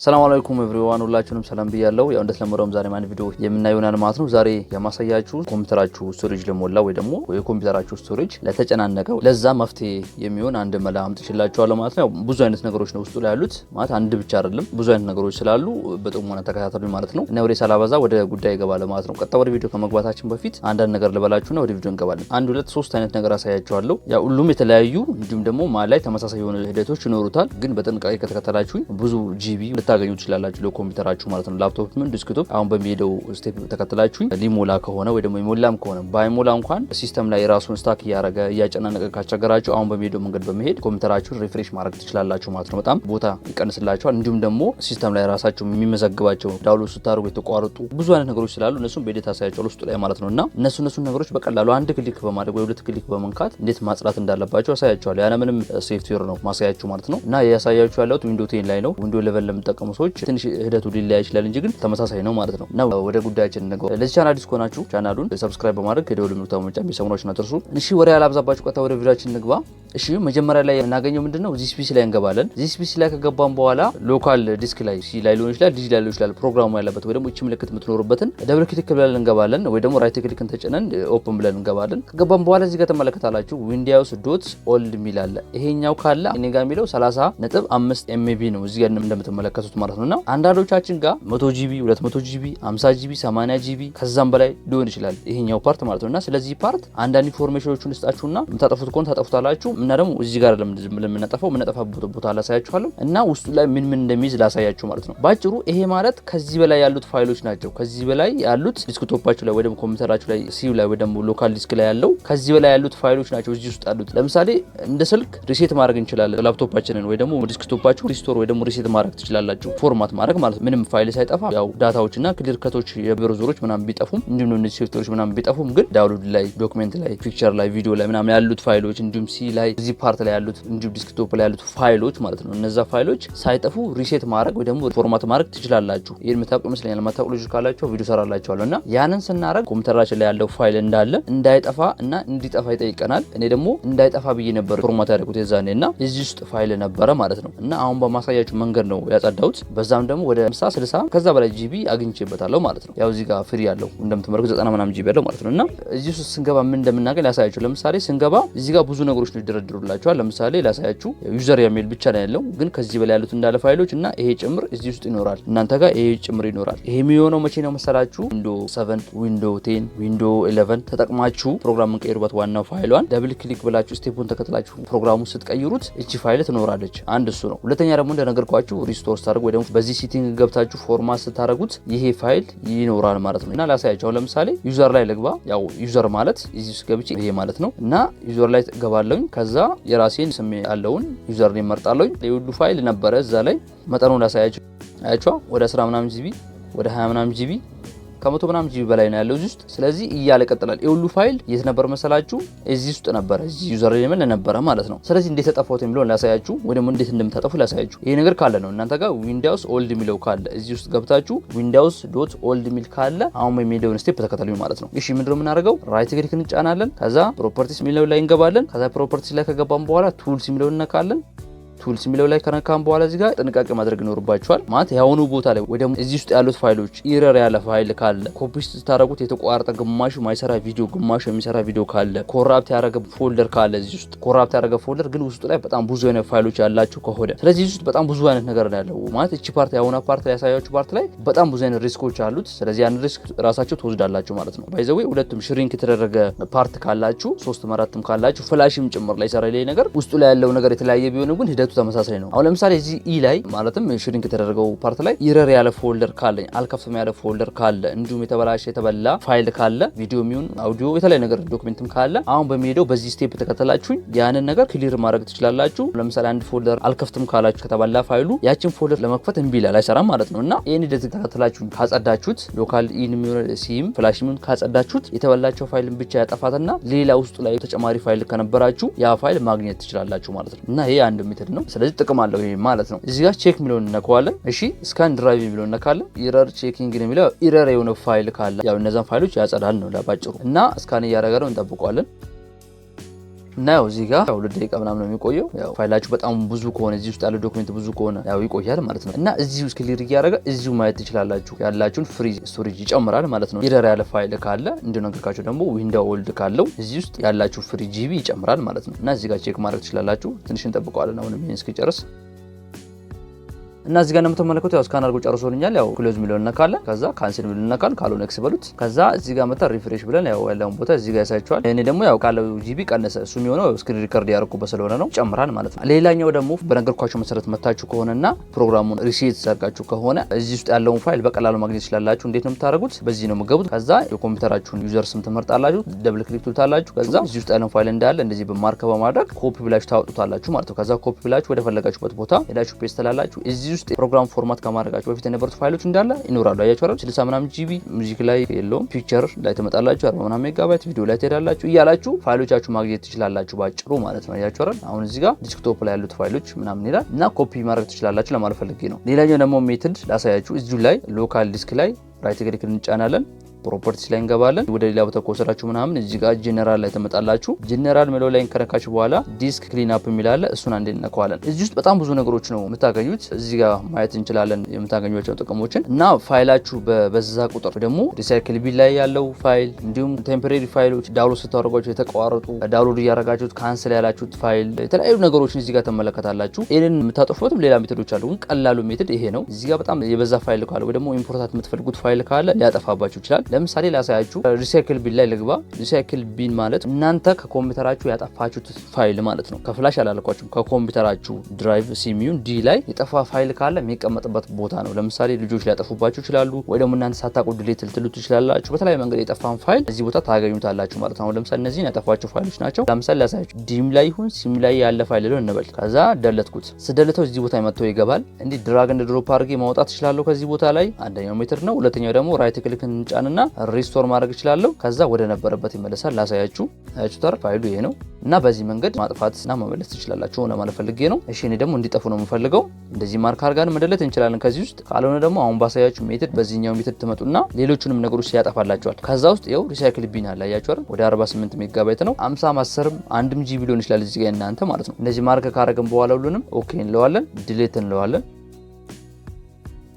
ሰላም አለይኩም ኤቭሪዋን ሁላችሁንም ሰላም ብያለሁ። ያው እንደተለመደውም ዛሬ ማን ቪዲዮ የምናየው ማለት ነው። ዛሬ የማሳያችሁ ኮምፒውተራችሁ ስቶሬጅ ለሞላ ወይ ደግሞ የኮምፒውተራችሁ ስቶሬጅ ለተጨናነቀው ለዛ መፍትሄ የሚሆን አንድ መላ አምጥቼላችኋለሁ ማለት ነው። ብዙ አይነት ነገሮች ነው ውስጡ ላይ ያሉት ማለት አንድ ብቻ አይደለም፣ ብዙ አይነት ነገሮች ስላሉ በጥሞና ተከታተሉኝ ማለት ነው። እና ወደ ሳላበዛ ወደ ጉዳይ ይገባል ማለት ነው። ቀጣ ወደ ቪዲዮ ከመግባታችን በፊት አንዳንድ ነገር ልበላችሁና ወደ ቪዲዮ እንገባለን። አንድ ሁለት ሶስት አይነት ነገር አሳያችኋለሁ። ያው ሁሉም የተለያዩ እንዲሁም ደግሞ ማል ላይ ተመሳሳይ የሆነ ሂደቶች ይኖሩታል። ግን በጥንቃቄ ከተከታተላችሁኝ ብዙ ጂቢ ልታገኙ ትችላላችሁ ለኮምፒውተራችሁ ማለት ነው። ላፕቶፕ ምን ዲስክቶፕ አሁን በሚሄደው ስቴፕ ተከትላችሁኝ ሊሞላ ከሆነ ወይ ደግሞ ይሞላም ከሆነ ባይሞላ እንኳን ሲስተም ላይ ራሱን ስታክ እያረገ እያጨናነቀ ካስቸገራችሁ አሁን በሚሄደው መንገድ በመሄድ ኮምፒውተራችሁን ሪፍሬሽ ማድረግ ትችላላችሁ ማለት ነው። በጣም ቦታ ይቀንስላችኋል። እንዲሁም ደግሞ ሲስተም ላይ ራሳችሁ የሚመዘግባቸው ዳውንሎድ ስታደርጉ የተቋረጡ ብዙ አይነት ነገሮች ስላሉ እነሱን በኤዲት አሳያችኋለሁ ውስጡ ላይ ማለት ነው። እና እነሱን ነገሮች በቀላሉ አንድ ክሊክ በማድረግ ወይ ሁለት ክሊክ በመንካት እንዴት ማጽዳት እንዳለባችሁ አሳያችኋለሁ። ያለ ምንም ሶፍትዌር ነው ማሳያችሁ ማለት ነው። እና ያሳያችሁ ያለሁት ዊንዶው 10 ላይ ነው። ዊንዶው 11 ለምትጠቀሙ ሰዎች ትንሽ ሂደቱ ሊለያይ ይችላል እንጂ ግን ተመሳሳይ ነው ማለት ነው። እና ወደ ጉዳያችን እንገባ። ለዚህ ቻናል አዲስ ከሆናችሁ ቻናሉን ሰብስክራይብ በማድረግ የደወል ምልክቱን መጫን ቤተሰቦቻችሁን አትርሱ። እሺ ወሬ ያላብዛባችሁ ቀጥታ ወደ ቪዲዮአችን እንግባ። እሺ መጀመሪያ ላይ የምናገኘው ምንድነው ዚስ ፒሲ ላይ እንገባለን። ዚስ ፒሲ ላይ ከገባን በኋላ ሎካል ዲስክ ላይ ሲ ላይ ሊሆን ይችላል፣ ዲጂ ላይ ሊሆን ይችላል ፕሮግራሙ ያለበት ወይ ደግሞ እቺ ምልክት የምትኖርበትን ደብል ክሊክ ብለን እንገባለን ወይ ደግሞ ራይት ክሊክን ተጭነን ኦፕን ብለን እንገባለን። ከገባን በኋላ እዚህ ጋር ተመለከታላችሁ ዊንዶውስ ዶት ኦልድ ሚል አለ። ይሄኛው ካለ እኔ ጋር የሚለው 30.5 ኤምቢ ነው እዚህ ጋር እንደምትመለከቱት ማለት ነውና አንዳንዶቻችን ጋር 100 ጂቢ 200 ጂቢ 50 ጂቢ 80 ጂቢ ከዛም በላይ ሊሆን ይችላል ይሄኛው ፓርት ማለት ነውና ስለዚህ ፓርት አንዳንድ ኢንፎርሜሽኖችን ልስጣችሁና የምታጠፉት ከሆነ ታጠፉታላችሁ እና ደግሞ እዚህ ጋር የምናጠፋበት ቦታ ላሳያችኋለሁ እና ውስጡ ላይ ምን እንደሚይዝ ላሳያችሁ ማለት ነው። ባጭሩ ይሄ ማለት ከዚህ በላይ ያሉት ፋይሎች ናቸው። ከዚህ በላይ ያሉት ዲስክቶፓችሁ ላይ ወይ ደግሞ ኮምፒውተራችሁ ላይ ሲዩ ላይ ወይ ደግሞ ሎካል ዲስክ ላይ ያለው ከዚህ በላይ ያሉት ፋይሎች ናቸው እዚህ ውስጥ ያሉት። ለምሳሌ እንደ ስልክ ሪሴት ማድረግ እንችላለን ላፕቶፓችንን ወይ ደግሞ ዲስክቶፓችሁ ሪስቶር ወይ ደግሞ ሪሴት ማድረግ ትችላላችሁ ፎርማት ማድረግ ማለት ምንም ፋይል ሳይጠፋ ያው ዳታዎችና ክሊር ከቶች የብሮዘሮች ምናምን ቢጠፉም እንዲሁም እነዚህ ሶፍትዌሮች ምናምን ቢጠፉም ግን ዳውንሎድ ላይ ዶክመንት ላይ ፒክቸር ላይ ቪዲዮ ላይ ምናምን ያሉት ፋይሎች እንዲሁም ሲ ላይ እዚህ ፓርት ላይ ያሉት እንዲሁም ዲስክቶፕ ላይ ያሉት ፋይሎች ማለት ነው እነዛ ፋይሎች ሳይጠፉ ሪሴት ማድረግ ወይ ደግሞ ፎርማት ማድረግ ትችላላችሁ። ይሄን የምታውቁ ይመስለኛል። ማታውቁ ልጆች ካላችሁ ቪዲዮ ሰራላችኋለሁ እና ያንን ስናደርግ ኮምፒውተራችን ላይ ያለው ፋይል እንዳለ እንዳይጠፋ እና እንዲጠፋ ይጠይቀናል። እኔ ደግሞ እንዳይጠፋ ብዬ ነበር ፎርማት ያደረኩት የዛኔ እና እዚህ ውስጥ ፋይል ነበረ ማለት ነው እና አሁን በማሳያችሁ መንገድ ነው ያጸዳሁት። በዛም ደግሞ ወደ 50 60 ከዛ በላይ ጂቢ አግኝቼበታለሁ ማለት ነው። ያው እዚህ ጋር ፍሪ ያለው እንደምትመረኩ 90 ምናምን ጂቢ ያለው ማለት ነው እና እዚህ ውስጥ ስንገባ ምን እንደምናገኝ ላሳያችሁ። ለምሳሌ ስንገባ እዚህ ጋር ብዙ ነገሮች ነው ይደረድሩላችኋል። ለምሳሌ ላሳያችሁ ዩዘር የሚል ብቻ ነው ያለው፣ ግን ከዚህ በላይ ያሉት እንዳለ ፋይሎች እና ይሄ ጭምር እዚህ ውስጥ ይኖራል። እናንተ ጋር ይሄ ጭምር ይኖራል። ይሄ የሚሆነው መቼ ነው መሰላችሁ? ዊንዶው 7 ዊንዶው 10 ዊንዶው 11 ተጠቅማችሁ ፕሮግራም እንቀይሩበት ዋናው ፋይሏን ደብል ክሊክ ብላችሁ ስቴፑን ተከትላችሁ ፕሮግራሙን ስትቀይሩት እቺ ፋይል ትኖራለች። አንድ እሱ ነው። ሁለተኛ ደግሞ እንደነገርኳችሁ ሪስቶር ስታደርጉ ወይ ደግሞ በዚህ ሴቲንግ ገብታችሁ ፎርማት ስታደርጉት ይሄ ፋይል ይኖራል ማለት ነው እና ላሳያችሁ። ለምሳሌ ዩዘር ላይ ልግባ። ያው ዩዘር ማለት እዚህ ውስጥ ገብቼ ይሄ ማለት ነው እና ዩዘር ላይ ገባለሁኝ። ከዛ የራሴን ስም ያለውን ዩዘር ኔም መርጣለሁኝ። የሁሉ ፋይል ነበረ እዛ ላይ መጠኑን ላሳያችሁ። አያችሁ ወደ 10 ምናምን ጂቢ ወደ 20 ምናምን ጂቢ ከመቶ ምናምን ጂቢ በላይ ነው ያለው እዚህ ውስጥ። ስለዚህ እያለ ቀጥላል። የሁሉ ፋይል የት ነበር መሰላችሁ? እዚህ ውስጥ ነበር። እዚህ ዩዘር ኔም ነበረ ማለት ነው። ስለዚህ እንዴት ተጠፋሁት የሚለውን ላሳያችሁ ወይ ደግሞ እንዴት እንደምታጠፉ ላሳያችሁ። ይሄ ነገር ካለ ነው እናንተ ጋር ዊንዶውስ ኦልድ ሚለው ካለ እዚህ ውስጥ ገብታችሁ ዊንዶውስ ዶት ኦልድ ሚል ካለ አሁን በሚሄደውን ስቴፕ ተከታተሉኝ ማለት ነው። እሺ ምንድነው የምናደርገው? ራይት ክሊክ እንጫናለን። ከዛ ፕሮፐርቲስ ሚለው ላይ እንገባለን። ከዛ ፕሮፐርቲስ ላይ ከገባን በኋላ ቱልስ ሚለውን እንነካለን። ቱልስ የሚለው ላይ ከነካም በኋላ እዚህ ጋር ጥንቃቄ ማድረግ ይኖርባችኋል። ማለት ያሁኑ ቦታ ላይ ወይ ደግሞ እዚህ ውስጥ ያሉት ፋይሎች ኢረር ያለ ፋይል ካለ ኮፒ ስታደርጉት የተቋረጠ ግማሹ ማይሰራ ቪዲዮ ግማሹ የሚሰራ ቪዲዮ ካለ ኮራፕት ያደረገ ፎልደር ካለ እዚህ ውስጥ ኮራፕት ያደረገ ፎልደር ግን ውስጡ ላይ በጣም ብዙ አይነት ፋይሎች ያላችሁ ከሆነ ስለዚህ እዚህ ውስጥ በጣም ብዙ አይነት ነገር ነው ያለው። ማለት እቺ ፓርት ያሁኑ ፓርት ላይ ያሳያችሁ ፓርት ላይ በጣም ብዙ አይነት ሪስኮች አሉት። ስለዚህ ያን ሪስክ ራሳችሁ ትወስዳላችሁ ማለት ነው። ባይ ዘ ዌይ ሁለቱም ሽሪንክ የተደረገ ፓርት ካላችሁ 3 4ም ካላችሁ ፍላሽም ጭምር ላይ ሰራ ላይ ነገር ውስጡ ላይ ያለው ነገር የተለያየ ቢሆንም ግን ሂደቱ ተመሳሳይ ነው። ለምሳሌ እዚህ ኢ ላይ ማለትም ሽሪንክ የተደረገው ፓርት ላይ ኢረር ያለ ፎልደር ካለ አልከፍትም ያለ ፎልደር ካለ እንዲሁም የተበላሸ የተበላ ፋይል ካለ ቪዲዮ ሚሆን አውዲዮ የተለያየ ነገር ዶክመንትም ካለ አሁን በሚሄደው በዚህ ስቴፕ ተከተላችሁኝ ያንን ነገር ክሊር ማድረግ ትችላላችሁ። ለምሳሌ አንድ ፎልደር አልከፍትም ካላችሁ ከተበላ ፋይሉ ያችን ፎልደር ለመክፈት እምቢ ይላል አይሰራም ማለት ነው እና ይሄን ሂደት ተከተላችሁኝ ካጸዳችሁት ሎካል ኢን ሲም ፍላሽ ሚሆን ካጸዳችሁት የተበላቸው ፋይልን ብቻ ያጠፋትና ሌላ ውስጡ ላይ ተጨማሪ ፋይል ከነበራችሁ ያ ፋይል ማግኘት ትችላላችሁ ማለት ነው እና ይሄ አንድ ሜተድ ነው። ስለዚህ ጥቅም አለው ይሄ ማለት ነው። እዚህ ጋር ቼክ ሚለውን እንነካዋለን። እሺ ስካን ድራይቭ ሚለውን እንነካለን። ኢረር ቼኪንግ ነው የሚለው ኢረር የሆነ ፋይል ካለ ያው እነዛን ፋይሎች ያጸዳል ነው ለባጭሩ እና ስካን እያደረገ ነው እንጠብቀዋለን። እና ያው እዚህ ጋር 2 ደቂቃ ምናምን ነው የሚቆየው። ያው ፋይላችሁ በጣም ብዙ ከሆነ እዚህ ውስጥ ያለው ዶክመንት ብዙ ከሆነ ያው ይቆያል ማለት ነው። እና እዚህ ውስጥ ክሊር እያደረገ እዚሁ ማየት ትችላላችሁ። ያላችሁን ፍሪ ስቶሬጅ ይጨምራል ማለት ነው። ኢረር ያለ ፋይል ካለ እንደነገርኳችሁ ደግሞ ዊንዶው ኦልድ ካለው እዚህ ውስጥ ያላችሁ ፍሪ ጂቢ ይጨምራል ማለት ነው። እና እዚህ ጋር ቼክ ማድረግ ትችላላችሁ። ትንሽ እንጠብቀዋለን አሁን ይሄን እስኪጨርስ እና እዚህ ጋር እንደምትመለከቱት ያው ስካን አድርጎ ጨርሶልኛል። ያው ክሎዝ ሚሊዮን ነካለን፣ ከዛ ካንሰል ሚሊዮን ነካለን፣ ካልሆነ ኤክስ በሉት። ከዛ እዚህ ጋር መጣ ሪፍሬሽ ብለን ያው ያለውን ቦታ እዚህ ጋር ያሳያችኋል። እኔ ደግሞ ያው ካለው ጂቢ ቀነሰ። እሱ የሚሆነው ስክሪን ሪከርድ ያደረኩበት ስለሆነ ነው፣ ይጨምራል ማለት ነው። ሌላኛው ደግሞ በነገርኳችሁ መሰረት መታችሁ ከሆነና ፕሮግራሙን ሪሴት ሰርጋችሁ ከሆነ እዚህ ውስጥ ያለውን ፋይል በቀላሉ ማግኘት ትችላላችሁ። እንዴት ነው የምታደርጉት? በዚህ ነው የምትገቡት። ከዛ የኮምፒውተራችሁን ዩዘር ስም ትመርጣላችሁ፣ ደብል ክሊክ ትሉታላችሁ። ከዛ እዚህ ውስጥ ያለውን ፋይል እንዳለ እንደዚህ በማርክ በማድረግ ኮፒ ብላችሁ ታወጡታላችሁ ማለት ነው። ከዛ ኮፒ ብላችሁ ወደ ፈለጋችሁበት ቦታ ሄዳችሁ ፔስት ትላላችሁ። እዚህ ውስጥ ፕሮግራም ፎርማት ከማድረጋችሁ በፊት የነበሩት ፋይሎች እንዳለ ይኖራሉ። አያችሁ አይደል? 60 ምናምን ጂቢ ሙዚክ ላይ የለውም፣ ፒክቸር ላይ ተመጣላችሁ 40 ምናምን ሜጋባይት ቪዲዮ ላይ ትሄዳላችሁ እያላችሁ ፋይሎቻችሁ ማግኘት ትችላላችሁ ባጭሩ ማለት ነው። አያችሁ አይደል? አሁን እዚህ ጋር ዲስክቶፕ ላይ ያሉት ፋይሎች ምናምን ይላል እና ኮፒ ማድረግ ትችላላችሁ ለማለት ፈልጌ ነው። ሌላኛው ደግሞ ሜትድ ላሳያችሁ። እዚሁ ላይ ሎካል ዲስክ ላይ ራይት ክሊክ እንጫናለን፣ ፕሮፐርቲስ ላይ እንገባለን። ወደ ሌላ ቦታ ከወሰዳችሁ ምናምን እዚህ ጋር ጀነራል ላይ ተመጣላችሁ። ጀነራል ሚለው ላይ እንከረካችሁ በኋላ ዲስክ ክሊን አፕ የሚላለ እሱን አንዴ እንነካዋለን። እዚህ ውስጥ በጣም ብዙ ነገሮች ነው የምታገኙት። እዚህ ጋር ማየት እንችላለን የምታገኙቸው ጥቅሞችን እና ፋይላችሁ በበዛ ቁጥር ደግሞ ሪሳይክል ቢል ላይ ያለው ፋይል እንዲሁም ቴምፖራሪ ፋይሎች ዳውንሎድ ስታደርጓቸው የተቋረጡ ዳውንሎድ እያደረጋችሁት ካንስል ያላችሁት ፋይል የተለያዩ ነገሮችን እዚህ ጋር ተመለከታላችሁ። ይሄንን የምታጠፉትም ሌላ ሜቶዶች አሉ፣ ግን ቀላሉ ሜቶድ ይሄ ነው። እዚህ ጋር በጣም የበዛ ፋይል ካለ ወይ ደግሞ ኢምፖርታት የምትፈልጉት ፋይል ካለ ሊያጠፋባችሁ ይችላል። ለምሳሌ ላሳያችሁ። ሪሳይክል ቢን ላይ ልግባ። ሪሳይክል ቢን ማለት እናንተ ከኮምፒውተራችሁ ያጠፋችሁት ፋይል ማለት ነው። ከፍላሽ አላልኳችሁም። ከኮምፒውተራችሁ ድራይቭ ሲሚዩን ዲ ላይ የጠፋ ፋይል ካለ የሚቀመጥበት ቦታ ነው። ለምሳሌ ልጆች ሊያጠፉባችሁ ይችላሉ፣ ወይ ደግሞ እናንተ ሳታውቁ ዲሌት ልትሉት ትችላላችሁ። በተለያየ መንገድ የጠፋን ፋይል እዚህ ቦታ ታገኙታላችሁ ማለት ነው። አሁን ለምሳሌ እነዚህን ያጠፋችሁ ፋይሎች ናቸው። ለምሳሌ ላሳያችሁ። ዲም ላይ ይሁን ሲም ላይ ያለ ፋይል ነው እንበል። ከዛ ደለትኩት። ስደልተው እዚህ ቦታ መጥቶ ይገባል። እንዲህ ድራግ እንደ ድሮፕ አድርጌ ማውጣት እችላለሁ ከዚህ ቦታ ላይ። አንደኛው ሜትር ነው። ሁለተኛው ደግሞ ራይት ክሊክ እንጫንና ሪስቶር ማድረግ እችላለሁ። ከዛ ወደ ነበረበት ይመለሳል። ላሳያችሁ። አያችሁታል? ፋይሉ ይሄ ነው እና በዚህ መንገድ ማጥፋትና መመለስ ትችላላችሁ ለማለት ፈልጌ ነው። እሺ እኔ ደግሞ እንዲጠፉ ነው የምፈልገው። እንደዚህ ማርክ አድርገን መደለት እንችላለን ከዚህ ውስጥ። ካልሆነ ደግሞ አሁን ባሳያችሁ ሜትድ በዚህኛው ሜትድ ትመጡና ሌሎቹንም ነገሮች ያጠፋላችኋል። ከዛ ውስጥ ይኸው ሪሳይክል ቢን አለ። አያችሁ አይደል? ወደ 48 ሜጋባይት ነው። 50 10 1 ጂቢ ሊሆን ይችላል እዚህ ጋር እናንተ ማለት ነው። እንደዚህ ማርክ ካረግን በኋላ ሁሉንም ኦኬ እንለዋለን፣ ዲሌት እንለዋለን።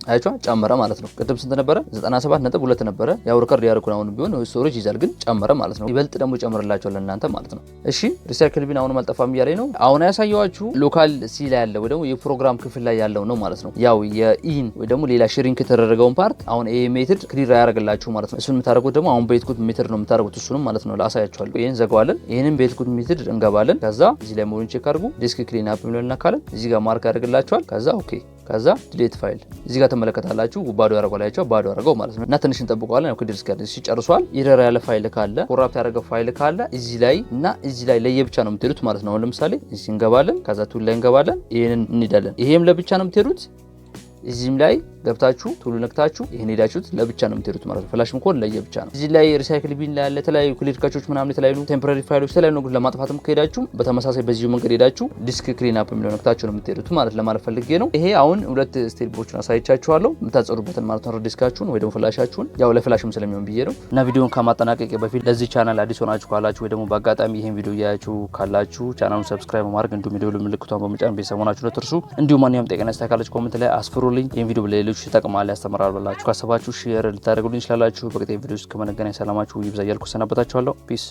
አይቷ ጨመረ ማለት ነው። ቅድም ስንት ነበረ? 97.2 ነበረ። ያው ሪከርድ ያደርኩን አሁን ቢሆን ስቶሬጅ ይዛል፣ ግን ጨመረ ማለት ነው። ይበልጥ ደግሞ ጨምርላችኋል ለእናንተ ማለት ነው። እሺ ሪሳይክል ቢን አሁንም አልጠፋም እያለኝ ነው። አሁን ያሳየዋችሁ ሎካል ሲ ላይ ያለው ወይ ደግሞ የፕሮግራም ክፍል ላይ ያለው ነው ማለት ነው። ያው የኢን ወይ ደግሞ ሌላ ሽሪንክ የተደረገውን ፓርት አሁን ኤ ሜትድ ክሊር ያደርግላችሁ ማለት ነው። እሱን የምታደርጉት ደግሞ አሁን በየትኩት ሜትድ ነው የምታደርጉት እሱንም ማለት ነው። ላሳያችኋለሁ። ይሄን ዘጋዋለን። ይሄንን በየትኩት ሜትድ እንገባለን። ከዛ እዚህ ላይ ሞዱን ቼክ አድርጉ። ዲስክ ክሊን አፕ የሚለውን እናካለን። እዚህ ጋር ማርክ ያደርግላችኋል። ከዛ ኦኬ ከዛ ዲሌት ፋይል እዚህ ጋር ተመለከታላችሁ። ባዶ ያረጋላችሁ ባዶ ያረጋው ማለት ነው። እና ትንሽ እንጠብቀዋለን። ያው ከዲስክ ጋር ሲጨርሷል። ኢረር ያለ ፋይል ካለ ኮራፕት ያደረገ ፋይል ካለ እዚህ ላይ እና እዚህ ላይ ለየብቻ ነው የምትሄዱት ማለት ነው። አሁን ለምሳሌ እዚህ እንገባለን። ከዛ ቱል ላይ እንገባለን። ይሄንን እንሄዳለን። ይሄም ለብቻ ነው የምትሄዱት። እዚህም ላይ ገብታችሁ ቱሉ ነክታችሁ ይሄን ሄዳችሁት ለብቻ ነው የምትሄዱት ማለት ነው። ፍላሽም ኮድ ለየብቻ ነው። እዚህ ላይ ሪሳይክል ቢን ላይ ያለ የተለያዩ ክሊር ካቾች ምናምን የተለያዩ ቴምፖራሪ ፋይሎች የተለያዩ ነገሮች ለማጥፋትም ከሄዳችሁ በተመሳሳይ በዚሁ መንገድ ሄዳችሁ ዲስክ ክሊን አፕ የሚለው ነክታችሁ ነው የምትሄዱት ማለት ለማለት ፈልጌ ነው። ይሄ አሁን ሁለት ስቴፖችን አሳይቻችኋለሁ የምታጸዱበትን ማለት ነው። ዲስካችሁን ወይ ደግሞ ፍላሻችሁን ያው ለፍላሽም ስለሚሆን ብዬ ነው። እና ቪዲዮውን ከማጠናቀቄ በፊት ለዚህ ቻናል አዲስ ሆናችሁ ካላችሁ ወይ ደግሞ በአጋጣሚ ይሄን ቪዲዮ እያያችሁ ካላችሁ ቻናሉን ሰብስክራይብ ማድረግ እንዲሁም የደወል ምልክቷን በመጫን ቤተሰብ ሆናችሁ አትርሱ። እንዲሁም ማንኛውም ጥያቄ ካላችሁ ኮሜንት ላይ አስፍሩልኝ። ይሄን ቪዲዮ ለሌሎች ይጠቅማል ያስተምራል ብላችሁ ካሰባችሁ ሼር ልታደርጉልኝ ይችላላችሁ። በቀጣይ ቪዲዮ ውስጥ ከመገናኘት ሰላማችሁ ይብዛ እያልኩ ሰናበታችኋለሁ። ፒስ